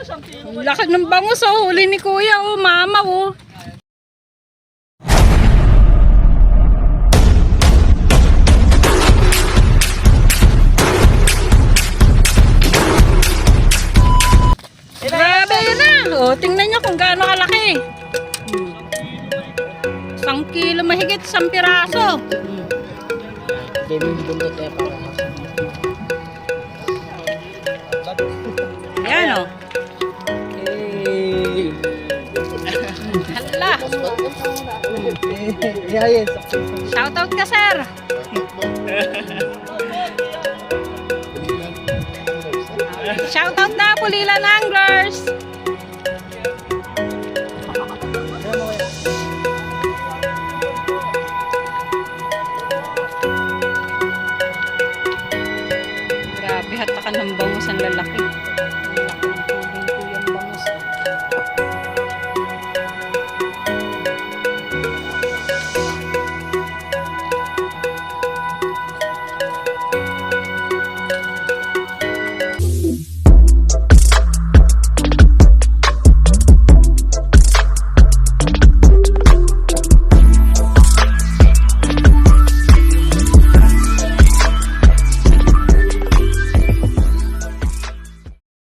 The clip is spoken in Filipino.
Laki ng bangus oh, huli ni kuya oh, mama oh. Grabe yun na. Oh, tingnan nyo kung gaano kalaki. 1 kilo mahigit, 1 piraso. Ayan o. Hala. Shoutout ka, sir. Shoutout na, Pulilan Anglers. Grabe, hatakan ng bangus ang lalaki.